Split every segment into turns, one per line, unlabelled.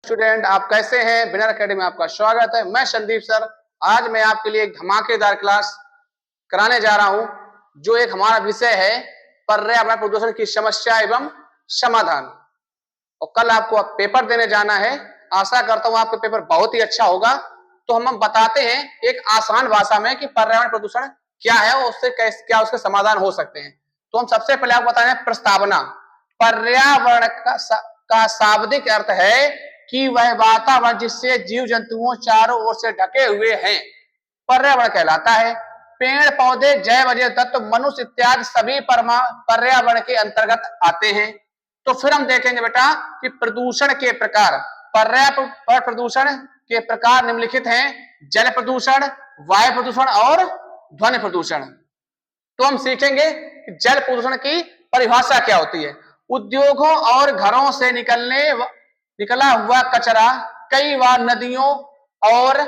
Student, आप कैसे हैं? विनर एकेडमी में आपका स्वागत है। मैं संदीप सर। आज मैं आपके लिए एक धमाकेदार क्लास कराने जा रहा हूं, जो एक हमारा विषय है पर्यावरण प्रदूषण की समस्या एवं समाधान। और कल आपको पेपर देने जाना है। आशा करता हूं आपका पेपर बहुत ही अच्छा होगा। तो हम बताते हैं एक आसान भाषा में कि पर्यावरण प्रदूषण क्या है और उससे क्या उसके समाधान हो सकते हैं। तो हम सबसे पहले आपको बताएं प्रस्तावना। पर्यावरण का शाब्दिक अर्थ है कि वह वातावरण जिससे जीव जंतुओं चारों ओर से ढके हुए हैं पर्यावरण कहलाता है। पेड़ पौधे जैव अजैव तत्व मनुष्य इत्यादि सभी पर्यावरण के अंतर्गत आते हैं। तो फिर हम देखेंगे बेटा कि प्रदूषण के प्रकार। पर्यावरण प्रदूषण के प्रकार निम्नलिखित हैं: जल प्रदूषण, वायु प्रदूषण और ध्वनि प्रदूषण। तो हम सीखेंगे कि जल प्रदूषण की परिभाषा क्या होती है। उद्योगों और घरों से निकला हुआ कचरा कई बार नदियों और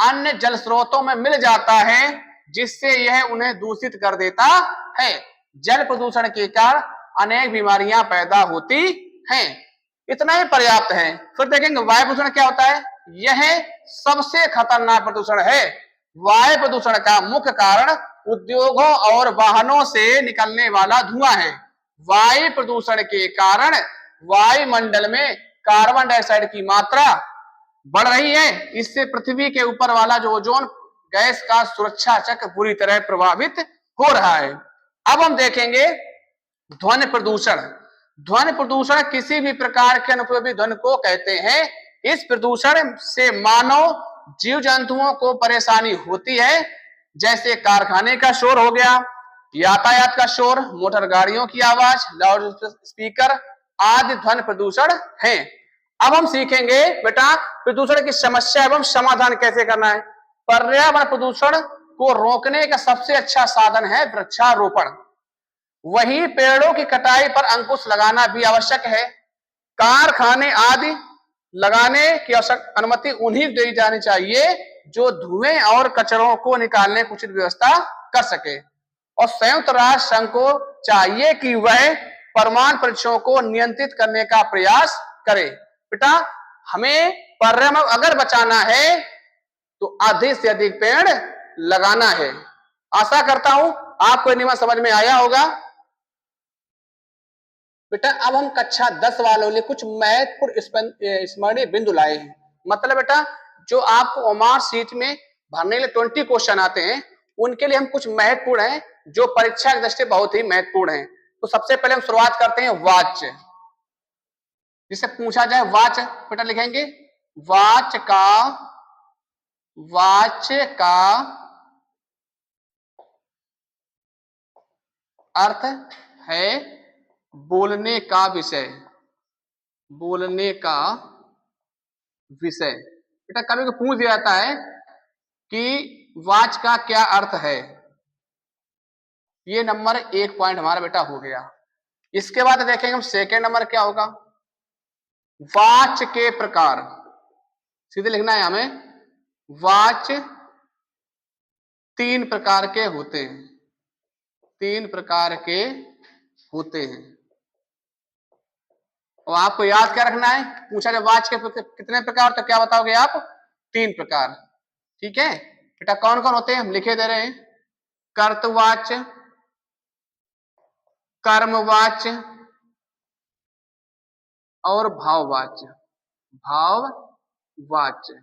अन्य जल स्रोतों में मिल जाता है, जिससे यह उन्हें दूषित कर देता है। जल प्रदूषण के कारण अनेक बीमारियां पैदा होती हैं। इतना ही पर्याप्त है। फिर देखेंगे वायु प्रदूषण क्या होता है। यह सबसे खतरनाक प्रदूषण है। वायु प्रदूषण का मुख्य कारण उद्योगों और वाहनों से निकलने वाला धुआं है। वायु प्रदूषण के कारण वायुमंडल में कार्बन डाइऑक्साइड की मात्रा बढ़ रही है। इससे पृथ्वी के ऊपर वाला जो ओजोन गैस का सुरक्षा चक्र बुरी तरह प्रभावित हो रहा है। अब हम देखेंगे ध्वनि प्रदूषण। ध्वनि प्रदूषण किसी भी प्रकार के अनुपयोगी ध्वनि को कहते हैं। इस प्रदूषण से मानव जीव जंतुओं को परेशानी होती है, जैसे कारखाने का शोर हो गया, यातायात का शोर, मोटर गाड़ियों की आवाज, लाउड स्पीकर आदि ध्वनि प्रदूषण है। अब हम सीखेंगे बेटा प्रदूषण की समस्या एवं समाधान कैसे करना है। पर्यावरण प्रदूषण को रोकने का सबसे अच्छा साधन है वृक्षारोपण। वहीं पेड़ों की कटाई पर अंकुश लगाना भी आवश्यक है। कारखाने आदि लगाने की अनुमति उन्हीं दी जानी चाहिए जो धुएं और कचरों को निकालने की उचित व्यवस्था कर सके। और संयुक्त राष्ट्र संघ को चाहिए कि वह परमाणु परीक्षणों को नियंत्रित करने का प्रयास करे। बेटा हमें पर्यावरण अगर बचाना है तो अधिक से अधिक पेड़ लगाना है। आशा करता हूं आपको नियम समझ में आया होगा। बेटा अब हम कक्षा 10 वालों लिए कुछ महत्वपूर्ण स्मरणीय बिंदु लाए हैं। मतलब बेटा जो आपको मार्क्स शीट में भरने के लिए 20 क्वेश्चन आते हैं, उनके लिए हम कुछ महत्वपूर्ण हैं जो परीक्षा की दृष्टि बहुत ही महत्वपूर्ण है। तो सबसे पहले हम शुरुआत करते हैं वाच्य। जिसे पूछा जाए वाच्य, बेटा लिखेंगे वाच्य का अर्थ है बोलने का विषय। बोलने का विषय। बेटा कभी को पूछ दिया जाता है कि वाच का क्या अर्थ है। ये नंबर 1 पॉइंट हमारा बेटा हो गया। इसके बाद देखेंगे हम सेकेंड नंबर क्या होगा। वाच के प्रकार। सीधे लिखना है हमें। वाच 3 प्रकार के होते हैं। 3 प्रकार के होते हैं और आपको याद क्या रखना है। पूछा जाए वाच के कितने प्रकार, तो क्या बताओगे आप? 3 प्रकार। ठीक है बेटा कौन कौन होते हैं हम लिखे दे रहे हैं। कर्तवाच्य, कर्मवाच्य और भाववाच्य। भाववाच्य।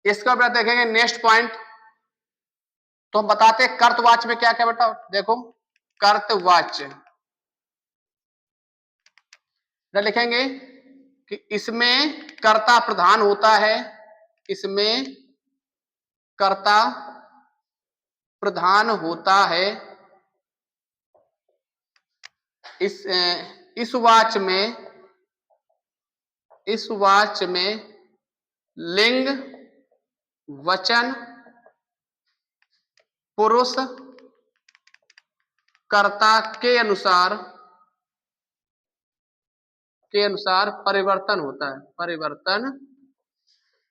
इसका बेटा देखेंगे नेक्स्ट पॉइंट। तो हम बताते हैं कर्तवाच्य में क्या क्या बेटा। देखो कर्तवाच्य लिखेंगे कि इसमें कर्ता प्रधान होता है। इसमें कर्ता प्रधान होता है। इस वाच्य में लिंग वचन पुरुष कर्ता के अनुसार परिवर्तन होता है। परिवर्तन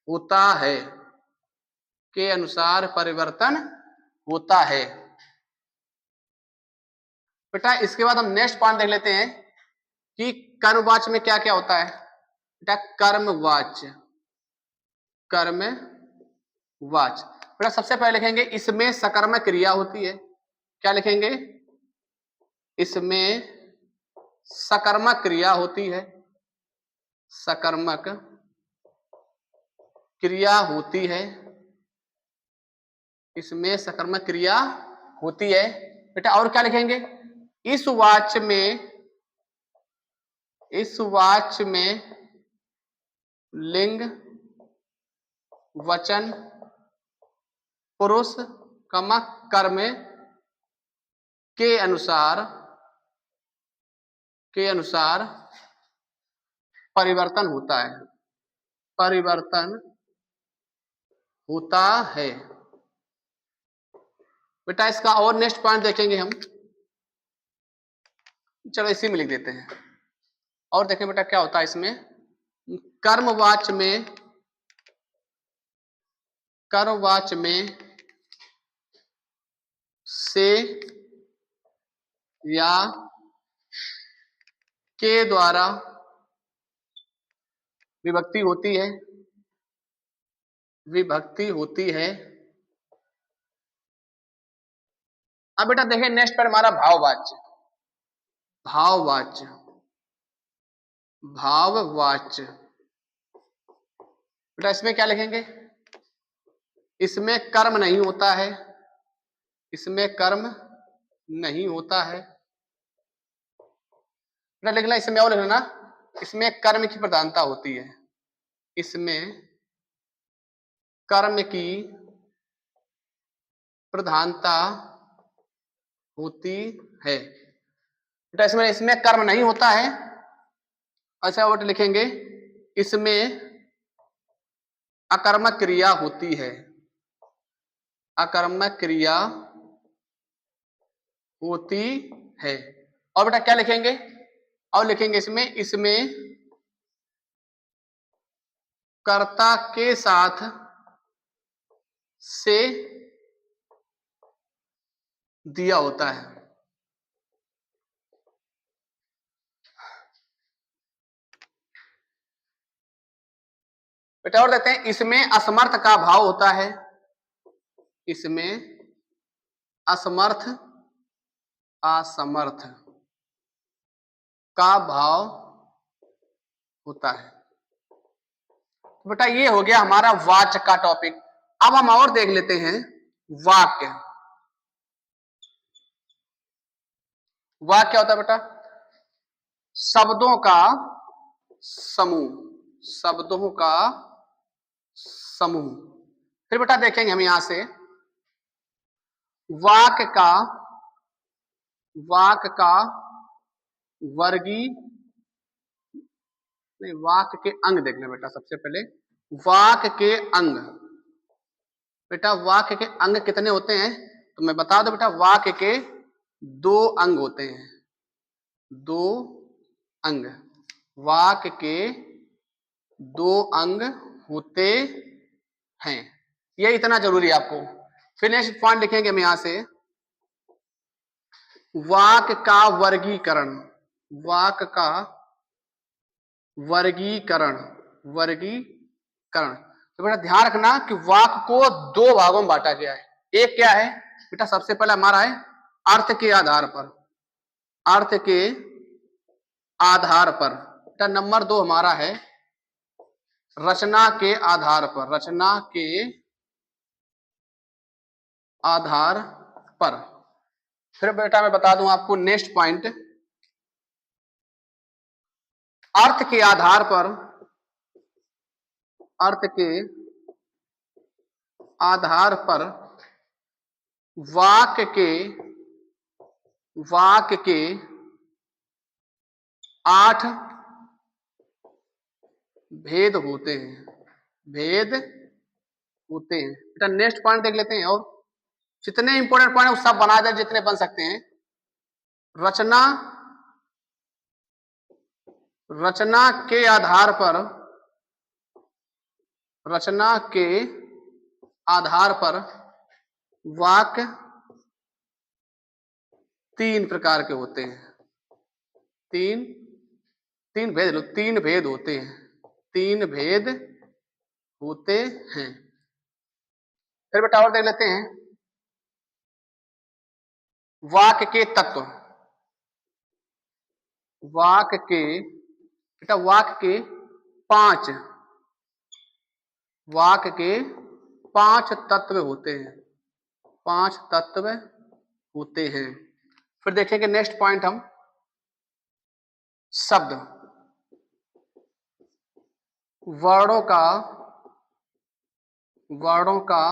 होता है। के अनुसार परिवर्तन होता है। बेटा इसके बाद हम नेक्स्ट पॉइंट देख लेते हैं कि कर्मवाच्य में क्या क्या होता है। बेटा कर्मवाच्य, कर्मवाच्य। बेटा सबसे पहले लिखेंगे इसमें सकर्मक क्रिया होती है। क्या लिखेंगे? इसमें सकर्मक क्रिया होती है, सकर्मक क्रिया होती है, इसमें सकर्मक क्रिया होती है। बेटा और क्या लिखेंगे? इस वाच्य में, इस वाच्य में लिंग वचन पुरुष कमा कर्म के अनुसार, के अनुसार परिवर्तन होता है, परिवर्तन होता है। बेटा इसका और नेक्स्ट पॉइंट देखेंगे हम, चलो इसी में लिख देते हैं। और देखें बेटा क्या होता है इसमें, कर्मवाच्य में, कर्मवाच्य में से या के द्वारा विभक्ति होती है, विभक्ति होती है। अब बेटा देखें नेक्स्ट पर हमारा भाववाच्य, भाववाच्य, भाववाच्य। बेटा इसमें क्या लिखेंगे? इसमें कर्म नहीं होता है, इसमें कर्म नहीं होता है। बेटा लिखना इसमें और लिखना, इसमें कर्म की प्रधानता होती है, इसमें कर्म की प्रधानता होती है। बेटा इसमें, इसमें कर्म नहीं होता है, अच्छा और लिखेंगे इसमें अकर्मक क्रिया होती है, अकर्मक क्रिया होती है। और बेटा क्या लिखेंगे? और लिखेंगे इसमें, इसमें कर्ता के साथ से दिया होता है। बेटा और देते हैं इसमें असमर्थ का भाव होता है, इसमें असमर्थ, असमर्थ का भाव होता है। तो बेटा ये हो गया हमारा वाच्य का टॉपिक। अब हम और देख लेते हैं वाक्य। वाक्य क्या होता है बेटा? शब्दों का समूह, शब्दों का समूह। फिर बेटा देखेंगे हम यहां से वाक्य का, वाक्य का वर्गी, नहीं वाक्य के अंग देखना बेटा सबसे पहले। वाक्य के अंग, बेटा वाक्य के अंग कितने होते हैं तो मैं बता दूं बेटा, वाक्य के 2 अंग होते हैं, 2 अंग। वाक्य के 2 अंग होते हैं, ये इतना जरूरी है आपको। फिर नेक्स्ट पॉइंट लिखेंगे हम यहां से वाक्य का वर्गीकरण, वाक्य का वर्गीकरण, वर्गीकरण। तो बेटा ध्यान रखना कि वाक्य को 2 भागों में बांटा गया है। एक क्या है बेटा? सबसे पहला हमारा है अर्थ के आधार पर, अर्थ के आधार पर। बेटा नंबर 2 हमारा है रचना के आधार पर, रचना के आधार पर। फिर बेटा मैं बता दूं आपको नेक्स्ट पॉइंट, अर्थ के आधार पर, अर्थ के आधार पर वाक्य के, वाक्य के 8 भेद होते हैं, भेद होते हैं। बेटा नेक्स्ट पॉइंट देख लेते हैं, और जितने इंपॉर्टेंट पॉइंट है सब बना दे जितने बन सकते हैं। रचना, रचना के आधार पर, रचना के आधार पर वाक्य 3 प्रकार के होते हैं, 3 भेद, 3 भेद होते हैं। तीन भेद होते हैं। फिर बेटा और देख लेते हैं, वाक्य के तत्व। वाक्य के बेटा वाक्य के पांच वाक्य के पांच तत्व होते हैं। पांच तत्व होते हैं। फिर देखेंगे नेक्स्ट पॉइंट हम, शब्द। वर्णों का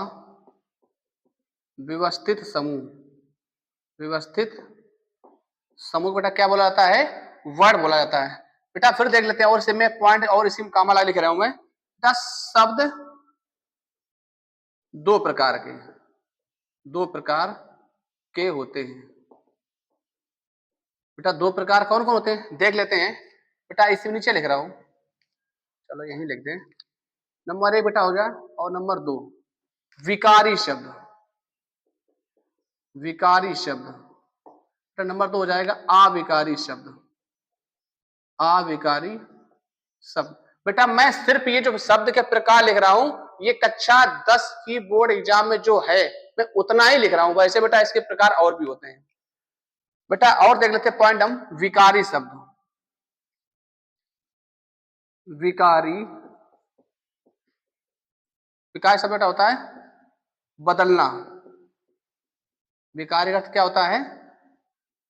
व्यवस्थित समूह। व्यवस्थित समूह बेटा क्या बोला जाता है? वर्ड बोला जाता है। बेटा फिर देख लेते हैं, और इसी में पॉइंट और इसी में कामा ला लिख रहा हूं मैं। बेटा शब्द दो प्रकार के होते हैं। बेटा दो प्रकार कौन कौन होते हैं देख लेते हैं। बेटा इसी में नीचे लिख रहा हूं, चलो यहीं लिख दें। नंबर 1 बेटा हो गया, और नंबर 2 विकारी शब्द। विकारी शब्द। बेटा नंबर 2 हो जाएगा अविकारी शब्द। अविकारी शब्द। बेटा मैं सिर्फ ये जो शब्द के प्रकार लिख रहा हूं, ये कक्षा 10 की बोर्ड एग्जाम में जो है मैं उतना ही लिख रहा हूं। वैसे बेटा इसके प्रकार और भी होते हैं। बेटा और देख लेते हैं पॉइंट हम, विकारी शब्द। विकारी विकारी शब्द बेटा होता है बदलना। विकारी अर्थ क्या होता है?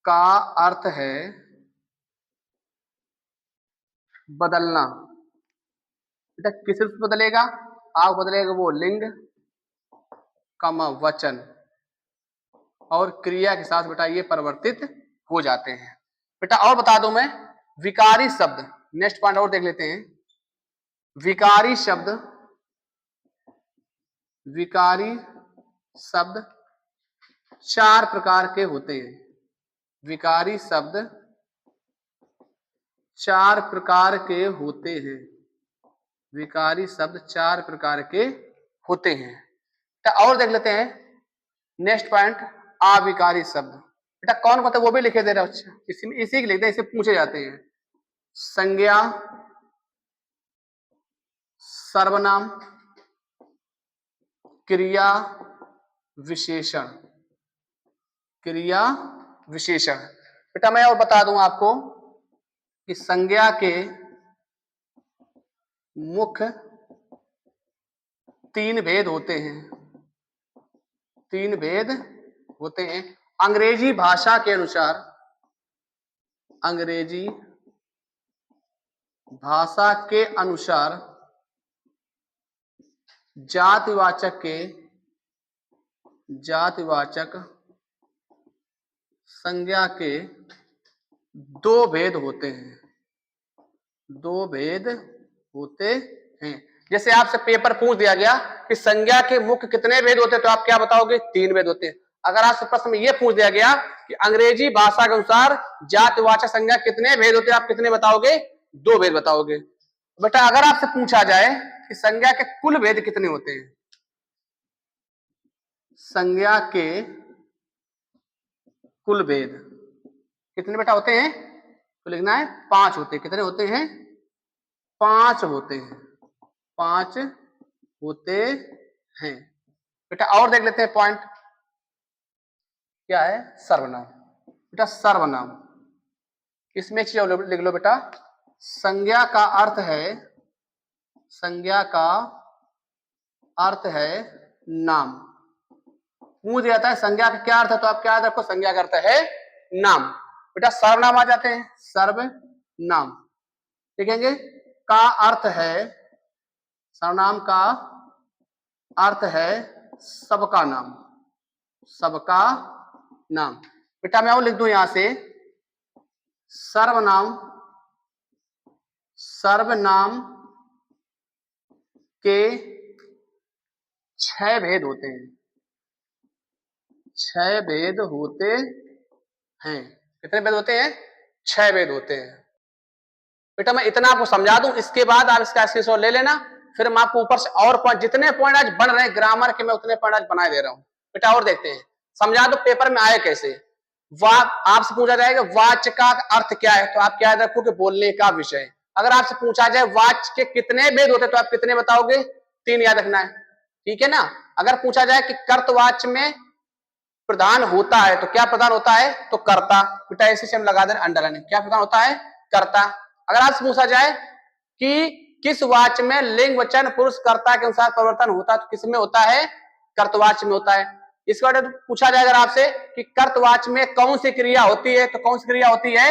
का अर्थ है बदलना। बेटा किस रूप में बदलेगा? आप बदलेगा वो लिंग, कमा वचन और क्रिया के साथ बेटा ये परिवर्तित हो जाते हैं। बेटा और बता दूं मैं, विकारी शब्द, नेक्स्ट पॉइंट और देख लेते हैं। विकारी शब्द चार प्रकार के होते हैं। विकारी शब्द चार प्रकार के होते हैं। विकारी शब्द चार प्रकार के होते हैं। और देख लेते हैं नेक्स्ट पॉइंट, अविकारी शब्द। बेटा कौन कौन थे वो भी लिखे दे रहे हो। अच्छा इसी के लिखते हैं, इसे पूछे जाते हैं। संज्ञा, सर्वनाम, क्रिया विशेषण। क्रिया विशेषण। बेटा मैं और बता दूं आपको कि संज्ञा के मुख्य तीन भेद होते हैं। तीन भेद होते हैं अंग्रेजी भाषा के अनुसार। अंग्रेजी भाषा के अनुसार जातिवाचक संज्ञा के दो भेद होते हैं। दो भेद होते हैं। जैसे आपसे पेपर पूछ दिया गया कि संज्ञा के मुख्य कितने भेद होते हैं, तो आप क्या बताओगे? तीन भेद होते हैं। अगर आपसे प्रश्न में यह पूछ दिया गया कि अंग्रेजी भाषा के अनुसार जातिवाचक संज्ञा कितने भेद होते हैं, आप कितने बताओगे? दो भेद बताओगे। बेटा अगर आपसे पूछा जाए कि संज्ञा के कुल भेद कितने होते हैं, संज्ञा के कुल भेद कितने बेटा होते हैं, तो लिखना है 5 होते हैं। कितने होते हैं? 5 होते हैं। 5 होते हैं। बेटा और देख लेते हैं पॉइंट, क्या है? सर्वनाम। बेटा सर्वनाम, इसमें एक चीज लिख लो बेटा, संज्ञा का अर्थ है नाम। पूछ जाता है संज्ञा का क्या अर्थ है, तो आप क्या याद रखो? संज्ञा का अर्थ है नाम। बेटा सर्वनाम आ जाते हैं, सर्वनाम लिखेंगे। का अर्थ है, सर्वनाम का अर्थ है सबका नाम। सबका नाम। बेटा मैं और लिख दूं यहां से, सर्वनाम के 6 भेद होते हैं। 6 भेद होते हैं। कितने भेद होते हैं? 6 भेद होते हैं। बेटा मैं इतना आपको समझा दूं, इसके बाद आप इसका स्क्रीनशॉट ले लेना। फिर मैं आपको ऊपर से और पॉइंट, जितने पॉइंट आज बन रहे हैं ग्रामर के, मैं उतने पॉइंट आज बना दे रहा हूं। बेटा और देखते हैं, समझा दो पेपर में आए कैसे। आपसे पूछा जाएगा वाच्य का अर्थ क्या है, तो आप क्या याद रखो कि बोलने का विषय। अगर आपसे पूछा जाए वाच के कितने भेद होते हैं तो आप कितने बताओगे? 3 याद रखना है, ठीक है ना। अगर पूछा जाए कि कर्तवाच में प्रधान होता है तो क्या प्रधान होता है? तो कर्ता। बेटा ऐसे से हम लगा दें अंडरलाइन, क्या प्रधान होता है? कर्ता। अगर आपसे पूछा जाए कि किस वाच में लिंग वचन पुरुष कर्ता के अनुसार परिवर्तन होता है तो किस में होता है? कर्तवाच में होता है। इसके बाद पूछा जाए अगर आपसे कि कर्तवाच में कौन सी क्रिया होती है तो कौन सी क्रिया होती है?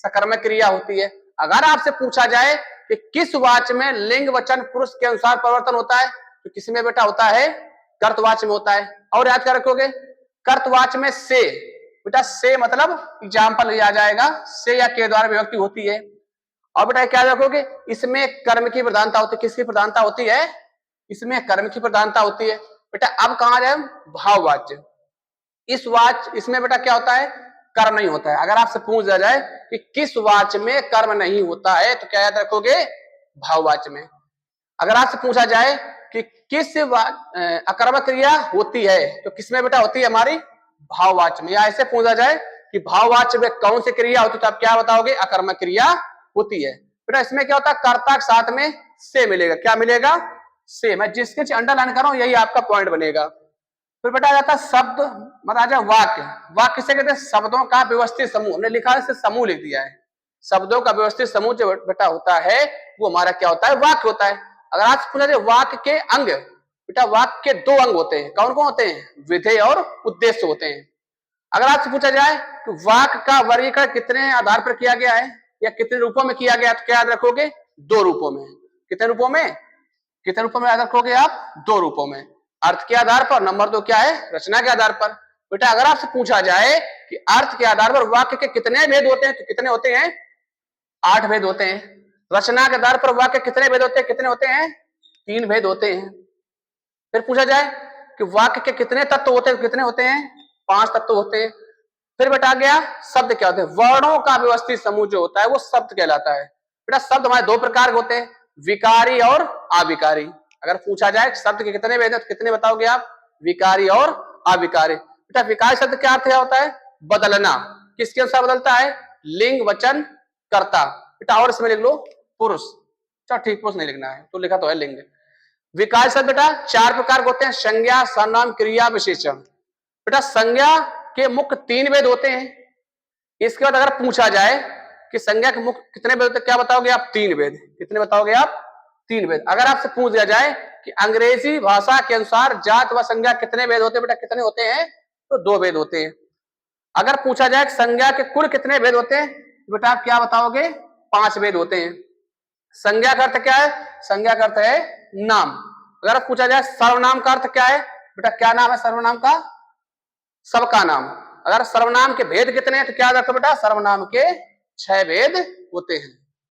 सकर्मक क्रिया होती है। अगर आपसे पूछा जाए कि किस वाच में लिंग वचन पुरुष के अनुसार परिवर्तन होता है तो किसमें बेटा होता है? कर्तवाच में होता है। और याद कर रखोगे कर्तवाच में से, बेटा से मतलब एग्जाम्पल लिया जाएगा, से या के द्वारा विभक्ति होती है। और बेटा क्या रखोगे इसमें कर्म की प्रधानता होती है। किसकी प्रधानता होती है? इसमें कर्म की प्रधानता होती है। बेटा अब कहां जाए? भाववाच्य। इस वाच इसमें बेटा क्या होता है? कर्म नहीं होता है। अगर आपसे पूछ दिया जाए कि किस वाच में कर्म नहीं होता है तो क्या याद रखोगे? भाववाच्य में। अगर आपसे पूछा जाए कि किस अकर्मक क्रिया होती है तो किसमें बेटा होती है? हमारी भाववाच्य में। या ऐसे पूछा जाए कि भाववाच्य में कौन सी क्रिया होती है तो आप क्या बताओगे? अकर्मक क्रिया होती है। बेटा इसमें क्या होता है? कर्ता के साथ में से मिलेगा। क्या मिलेगा? से। मैं जिसके अंडरलाइन कर रहा हूं यही आपका पॉइंट बनेगा। फिर बेटा आ जाता है शब्द, मतलब आ जाए वाक्य। वाक्य किसे कहते हैं? शब्दों का व्यवस्थित समूह। हमने लिखा है समूह लिख दिया है। शब्दों का व्यवस्थित समूह जो बेटा होता है वो हमारा क्या होता है? वाक्य होता है। अगर आज पूछा जाए वाक्य के अंग, बेटा वाक्य के 2 अंग होते हैं। कौन कौन होते हैं? विधेय और उद्देश्य होते हैं। अगर आपसे पूछा जाए कि वाक्य का वर्गीकरण कितने आधार पर किया गया है या कितने रूपों में किया गया तो क्या याद रखोगे? 2 रूपों में। कितने रूपों में? कितने रूपों में याद रखोगे आप? 2 रूपों में। अर्थ के आधार पर, नंबर 2 क्या है? रचना के आधार पर। बेटा अगर आपसे पूछा जाए कि अर्थ के आधार पर वाक्य के कितने भेद होते हैं तो कितने होते हैं? 8 भेद होते हैं। रचना के आधार पर वाक्य कितने भेद होते हैं? कितने होते हैं? 3 भेद होते हैं। फिर पूछा जाए कि वाक्य के कितने तत्व होते हैं? कितने होते हैं? 5 तत्व होते हैं। फिर बेटा गया शब्द क्या होते हैं? वर्णों का व्यवस्थित समूह जो होता है वो शब्द कहलाता है। बेटा शब्द हमारे 2 प्रकार के होते हैं, विकारी और अविकारी। अगर पूछा जाए शब्द के कितने भेद हैं तो कितने बताओगे आप? विकारी और अविकारी। बेटा विकारी शब्द क्या अर्थ होता है? बदलना। किसके अनुसार बदलता है? लिंग वचन कर्ता। बेटा और इसमें लिख लो पुरुष। चलो ठीक, पुरुष नहीं लिखना है तो लिखा तो है लिंग। विकार शब्द बेटा 4 प्रकार के होते हैं, संज्ञा, सर्वनाम, क्रिया, विशेषण। बेटा संज्ञा के मुख्य 3 भेद होते हैं। इसके बाद अगर पूछा जाए कि संज्ञा के मुख्य कितने भेद होते हैं क्या बताओगे आप? 3 भेद। कितने बताओगे आप? 3 भेद। अगर आपसे पूछ दिया जाए कि अंग्रेजी भाषा के अनुसार जात व संज्ञा कितने भेद होते हैं बेटा कितने होते हैं? तो 2 भेद होते हैं। अगर पूछा जाए कि संज्ञा के कुल कितने भेद होते हैं तो बेटा आप क्या बताओगे? 5 भेद होते हैं। संज्ञा का अर्थ क्या है? संज्ञा का अर्थ है नाम। अगर पूछा जाए सर्वनाम का अर्थ क्या है बेटा? क्या नाम है सर्वनाम का? सबका नाम। अगर सर्वनाम के भेद कितने हैं तो क्या रखो बेटा? सर्वनाम के 6 भेद होते हैं।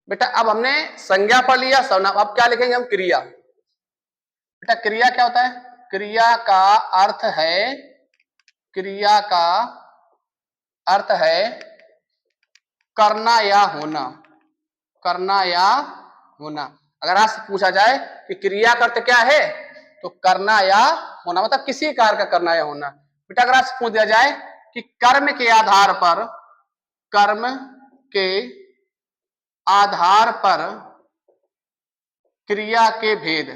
बेटा अब हमने संज्ञा पढ़ लिया, सर्वनाम। अब क्या लिखेंगे हम? क्रिया। बेटा क्रिया क्या होता है? क्रिया का अर्थ है, क्रिया का अर्थ है करना या होना। करना या होना। अगर आपसे पूछा जाए कि क्रिया का अर्थ क्या है तो करना या होना, मतलब किसी कार्य का करना या होना। बेटा अगर आपसे पूछ दिया जाए कि कर्म के आधार पर, कर्म के आधार पर क्रिया के भेद,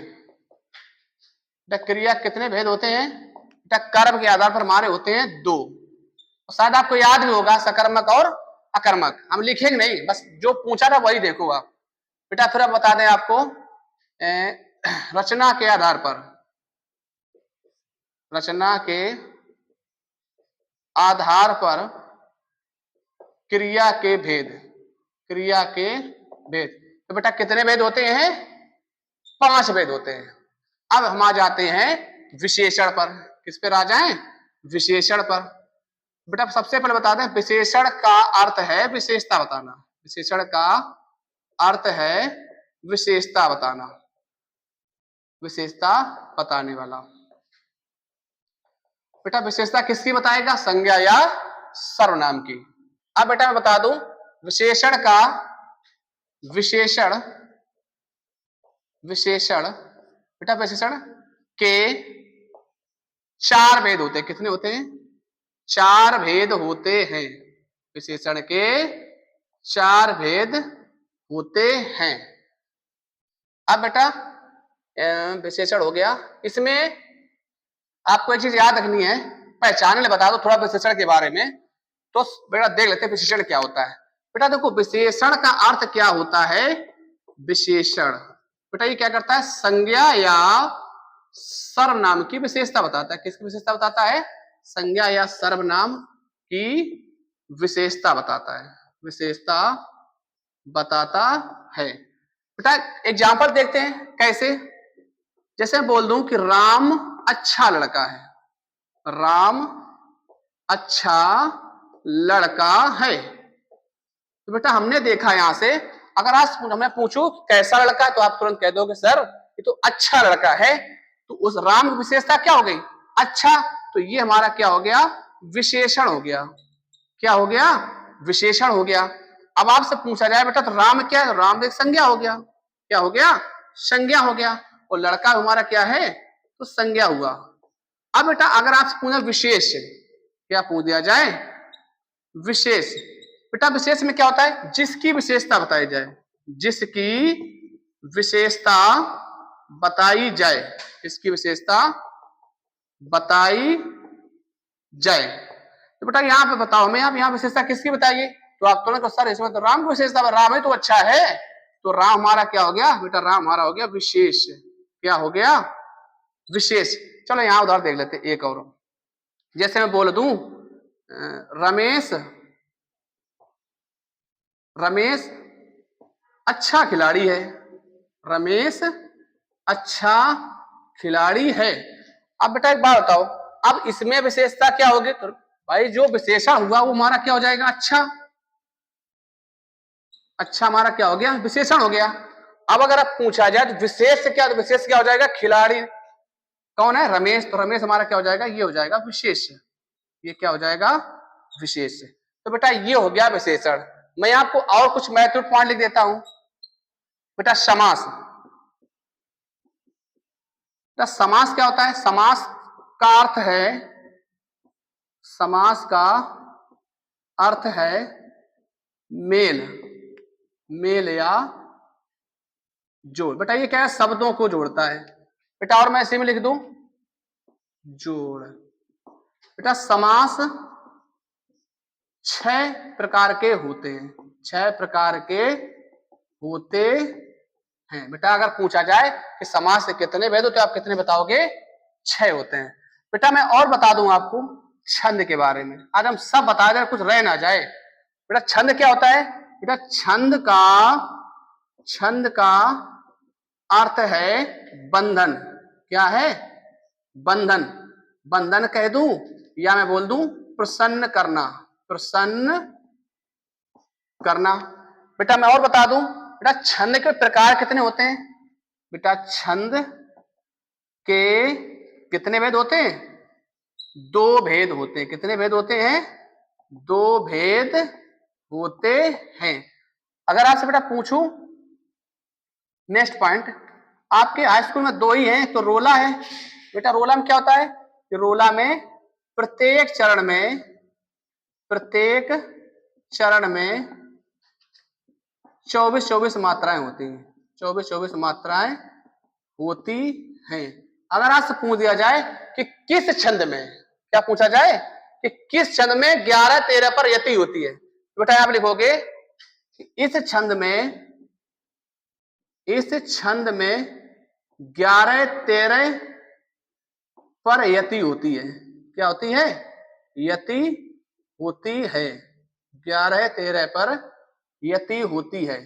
बेटा क्रिया कितने भेद होते हैं? बेटा कर्म के आधार पर हमारे होते हैं 2। शायद आपको याद भी होगा सकर्मक और अकर्मक। हम लिखेंगे नहीं, बस जो पूछा था वही देखो आप। बेटा फिर अब बता दें आपको रचना के आधार पर, रचना के आधार पर क्रिया के भेद, क्रिया के भेद। तो बेटा कितने भेद होते हैं? 5 भेद होते हैं। अब हम आ जाते हैं विशेषण पर। किस पर आ जाएं? विशेषण पर। बेटा सबसे पहले बता दें विशेषण का अर्थ है विशेषता बताना। विशेषण का अर्थ है विशेषता बताना, विशेषता बताने वाला। बेटा विशेषता किसकी बताएगा? संज्ञा या सर्वनाम की। अब बेटा मैं बता दूं विशेषण का, विशेषण, विशेषण बेटा विशेषण के 4 भेद होते हैं। कितने होते हैं? 4 भेद होते हैं। विशेषण के 4 भेद होते हैं। अब बेटा विशेषण हो गया। इसमें आपको एक चीज याद रखनी है, पहचानने बता दो थोड़ा विशेषण के बारे में। तो बेटा देख लेते हैं विशेषण क्या होता है। बेटा देखो विशेषण का अर्थ क्या होता है। विशेषण बेटा ये क्या करता है, संज्ञा या सर्वनाम की विशेषता बताता है। किसकी विशेषता बताता है, संज्ञा या सर्वनाम की विशेषता बताता है, विशेषता बताता है। बेटा एग्जाम्पल देखते हैं कैसे। जैसे मैं बोल दूं कि राम अच्छा लड़का है, राम अच्छा लड़का है। तो बेटा हमने देखा यहां से, अगर आज मैं पूछूं कैसा लड़का है तो आप तुरंत कह दोगे सर ये तो अच्छा लड़का है। तो उस राम की विशेषता क्या हो गई, अच्छा। तो ये हमारा क्या हो गया, विशेषण हो गया। क्या हो गया, विशेषण हो गया। अब आपसे पूछा जाए बेटा तो राम क्या है, राम एक संज्ञा हो गया। क्या हो गया, संज्ञा हो गया। और लड़का हमारा क्या है, तो संज्ञा हुआ। अब बेटा अगर आपसे पूछा विशेष, क्या पूछ दिया जाए, विशेष। बेटा विशेष में क्या होता है, जिसकी विशेषता बताई जाए, जिसकी विशेषता बताई जाए, इसकी विशेषता बताई जाए। तो बेटा यहाँ पे बताओ मैं, आप यहाँ विशेषता किसकी बताइए। तो आप तुरंत सर इसमें तो राम की विशेषता, राम ही तो अच्छा है। तो राम हमारा क्या हो गया बेटा, राम हमारा हो गया विशेष। क्या हो गया, विशेष। चलो यहाँ उदाहरण देख लेते एक और। जैसे मैं बोल दूं रमेश, रमेश अच्छा खिलाड़ी है, रमेश अच्छा खिलाड़ी है। अब बेटा एक बात बताओ, अब इसमें विशेषता क्या होगी, तो भाई जो विशेषण हुआ वो हमारा क्या हो जाएगा, अच्छा। अच्छा हमारा क्या हो गया, विशेषण हो गया। अब अगर आप पूछा जाए तो विशेष क्या, तो विशेष क्या हो जाएगा, खिलाड़ी कौन है, रमेश। तो रमेश हमारा क्या हो जाएगा, ये हो जाएगा विशेष। ये क्या हो जाएगा, विशेष। तो बेटा ये हो गया विशेषण। मैं आपको और कुछ महत्वपूर्ण पॉइंट लिख देता हूं। बेटा समास, बेटा समास क्या होता है, समास का अर्थ है, समास का अर्थ है मेल, मेल या जोड़। बेटा ये क्या है, शब्दों को जोड़ता है। बेटा और मैं इसी में लिख दूं जोड़। बेटा समास 6 प्रकार के होते हैं, 6 प्रकार के होते हैं। बेटा अगर पूछा जाए कि समास से कितने भेद होते हैं, आप कितने बताओगे, 6 होते हैं। बेटा मैं और बता दूं आपको छंद के बारे में, आज हम सब बता दें, कुछ रह ना जाए। बेटा छंद क्या होता है, बेटा छंद का अर्थ है बंधन। क्या है, बंधन। बंधन कह दूं या मैं बोल दूं प्रसन्न करना, प्रसन्न करना। बेटा मैं और बता दूं, बेटा छंद के प्रकार कितने होते हैं। बेटा छंद के कितने भेद होते हैं, 2 भेद होते हैं। कितने भेद होते हैं, 2 भेद होते हैं। अगर आपसे बेटा पूछूं नेक्स्ट पॉइंट, आपके हाई स्कूल में 2 ही हैं, तो रोला है। बेटा रोला में क्या होता है, कि रोला में प्रत्येक चरण में 24 मात्राएं होती हैं, 24 मात्राएं होती हैं। अगर आपसे पूछ दिया जाए कि किस छंद में, क्या पूछा जाए कि किस छंद में 11-13 पर यति होती है, तो बेटा आप लिखोगे कि इस छंद में 11-13 पर यति होती है। क्या होती है, यति होती है। 11-13 पर यति होती है,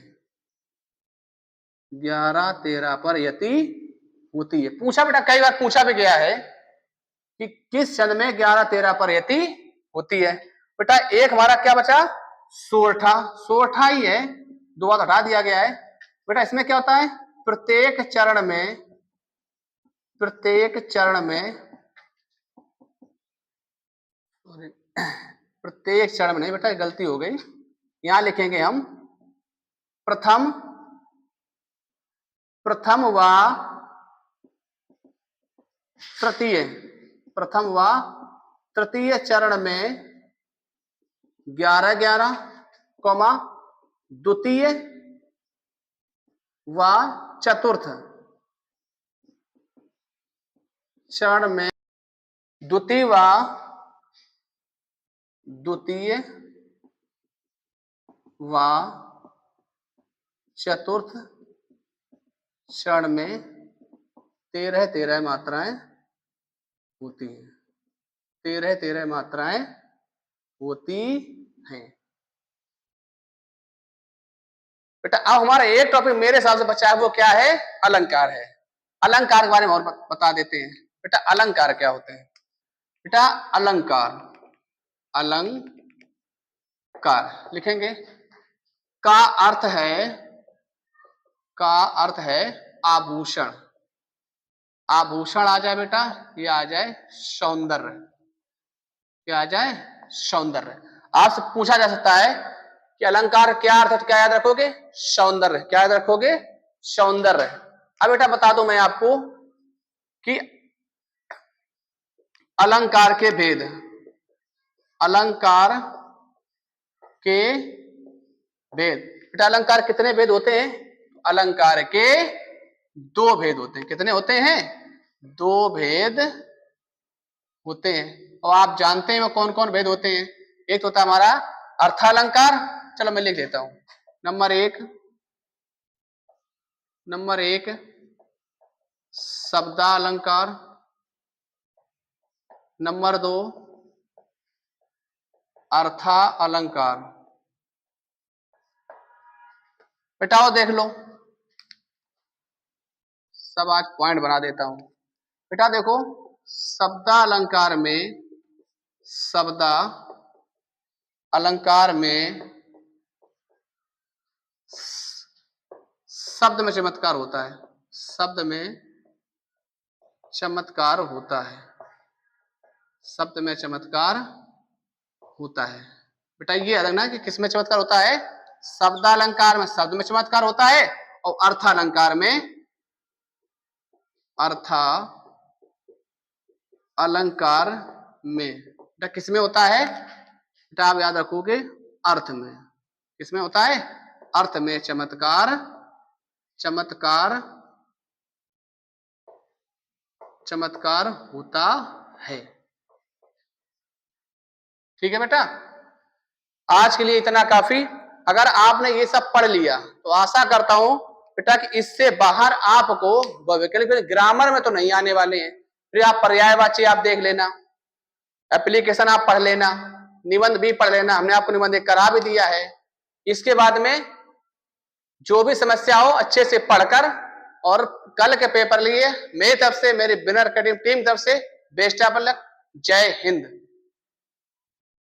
11-13 पर यति होती है। पूछा बेटा कई बार पूछा भी गया है कि किस छंद में 11-13 पर यति होती है। बेटा एक हमारा क्या बचा, सोरठा। सोरठा ही है, 2 बार हटा दिया गया है। बेटा इसमें क्या होता है, प्रत्येक चरण में नहीं बेटा गलती हो गई, यहां लिखेंगे हम प्रथम व तृतीय चरण में 11-11, द्वितीय व चतुर्थ चरण में द्वितीय व चतुर्थ चरण में 13 मात्राएं होती हैं। 13 मात्राएं होती हैं। बेटा अब हमारा एक टॉपिक मेरे हिसाब से बचा है, वो क्या है? अलंकार है। अलंकार के बारे में और बता देते हैं। बेटा अलंकार क्या होते हैं? बेटा अलंकार लिखेंगे। का अर्थ है आभूषण। आभूषण आ जाए बेटा, ये आ जाए सौंदर्य। क्या आ जाए? सौंदर्य। आपसे पूछा जा सकता है कि अलंकार क्या अर्थ है, तो क्या याद रखोगे? सौंदर्य। क्या याद रखोगे? सौंदर्य। अब बेटा बता दूं मैं आपको कि अलंकार के भेद। अलंकार के भेद। बेटा अलंकार कितने भेद होते हैं? अलंकार के 2 भेद होते हैं। कितने होते हैं? 2 भेद होते हैं। और आप जानते हैं वो कौन कौन भेद होते हैं? एक होता है हमारा अर्थालंकार। चलो मैं लिख देता हूं। नंबर एक शब्दालंकार। नंबर 2 अर्था अलंकार। बेटाओ देख लो, सब आज पॉइंट बना देता हूं। बेटा देखो, शब्दालंकार में शब्द में चमत्कार होता है। शब्द में चमत्कार होता है। शब्द में चमत्कार होता है। बेटा ये अलग ना कि किसमें चमत्कार होता है? शब्दालंकार में शब्द में चमत्कार होता है, और अर्थालंकार में अलंकार में बेटा किसमें होता है? बेटा आप याद रखोगे अर्थ में। किसमें होता है? अर्थ में चमत्कार होता है। ठीक है बेटा, आज के लिए इतना काफी। अगर आपने ये सब पढ़ लिया तो आशा करता हूं बेटा कि इससे बाहर आपको वैकल्पिक ग्रामर में तो नहीं आने वाले हैं। फिर आप पर्यायवाची आप देख लेना, एप्लीकेशन आप पढ़ लेना, निबंध भी पढ़ लेना। हमने आपको निबंध करा भी दिया है। इसके बाद में जो भी समस्या हो अच्छे से पढ़कर और कल के पेपर लिए मेरी तरफ से, मेरी विनर अकेडमी टीम तरफ से बेस्ट ऑफ लक। जय हिंद।